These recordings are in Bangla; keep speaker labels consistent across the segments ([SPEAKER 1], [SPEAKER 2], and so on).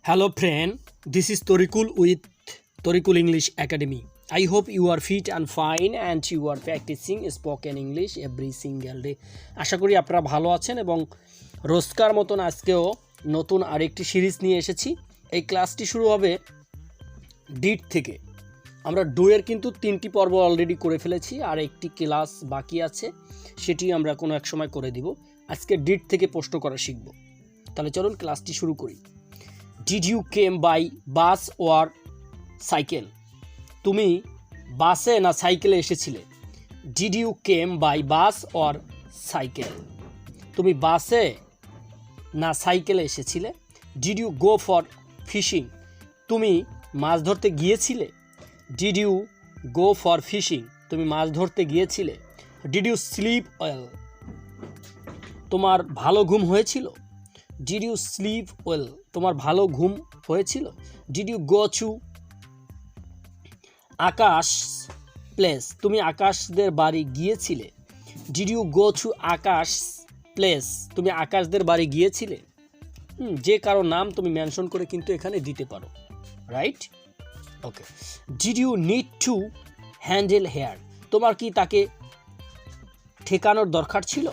[SPEAKER 1] Hello friend, this is Torikul with Torikul English Academy. I hope you are fit and fine and you are practicing spoken English every single day. আশা করি আপনারা ভালো আছেন এবং রোজকার মতন আজকেও নতুন আরেকটি সিরিজ নিয়ে এসেছি। এই ক্লাসটি শুরু হবে ডিড থেকে। আমরা ডু এর কিন্তু 3টি পর্ব অলরেডি করে ফেলেছি আর একটি ক্লাস বাকি আছে, সেটি আমরা কোনো এক সময় করে দিব। আজকে ডিড থেকে প্রশ্ন করা শিখব। তাহলে চলুন ক্লাসটি শুরু করি। Did you came by bus or cycle? তুমি বাসে না সাইকেলে এসেছিলে? Did you came by bus or cycle? তুমি বাসে না সাইকেলে এসেছিলে? Did you go for fishing? তুমি মাছ ধরতে গিয়েছিলে? Did you go for fishing? তুমি মাছ ধরতে গিয়েছিলে? Did you sleep well? তোমার ভালো ঘুম হয়েছিল? Did you sleep well? তোমার ভালো ঘুম হয়েছিল? Did you go to Akash place? তুমি আকাশদের বাড়ি গিয়েছিলে? Did you go to Akash place? তুমি আকাশদের বাড়ি গিয়েছিলে? যে কারো নাম তুমি মেনশন করে কিন্তু এখানে দিতে পারো, right? Okay. Did you need to handle hair? তোমার কি তাকে ঠেকানোর দরকার ছিল?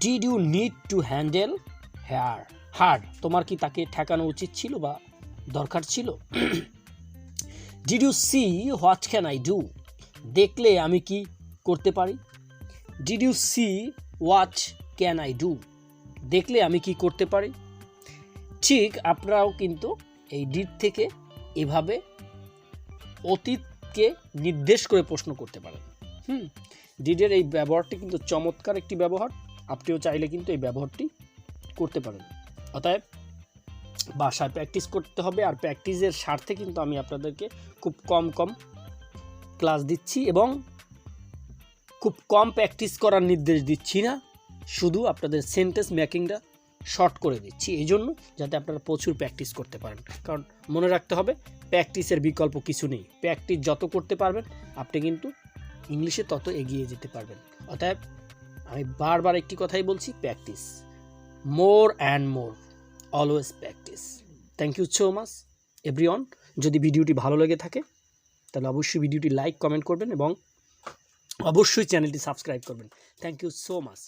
[SPEAKER 1] Did you need to handle হার? তোমার কি তাকে ঠেকানো উচিত ছিল বা দরকার ছিল? Did you see what can I do? দেখলে আমি কি করতে পারি? Did you see what can I do? দেখলে আমি কি করতে পারি? ঠিক আপনারাও কিন্তু এই ডিড থেকে এভাবে অতীতকে নির্দেশ করে প্রশ্ন করতে পারেন। ডিডের এই ব্যবহারটি কিন্তু চমৎকার একটি ব্যবহার। আপনিও চাইলে কিন্তু এই ব্যবহারটি করতে পারেন। অতএব বাসায় প্র্যাকটিস করতে হবে, আর প্র্যাকটিসের স্বার্থে কিন্তু আমি আপনাদেরকে খুব কম ক্লাস দিচ্ছি এবং খুব কম প্র্যাকটিস করার নির্দেশ দিচ্ছি না, শুধু আপনাদের সেন্টেন্স মেকিংটা শর্ট করে দিচ্ছি, এই জন্য যাতে আপনারা প্রচুর প্র্যাকটিস করতে পারেন। কারণ মনে রাখতে হবে, প্র্যাকটিসের বিকল্প কিছু নেই। প্র্যাকটিস যত করতে পারবেন আপনি কিন্তু ইংলিশে তত এগিয়ে যেতে পারবেন। অতএব আমি বারবার একটি কথাই বলছি, practice, more and more, always practice. Thank you so much everyone. যদি ভিডিওটি ভালো লেগে থাকে তাহলে অবশ্যই ভিডিওটি লাইক কমেন্ট করবেন এবং অবশ্যই চ্যানেলটি সাবস্ক্রাইব করবেন। Thank you so much.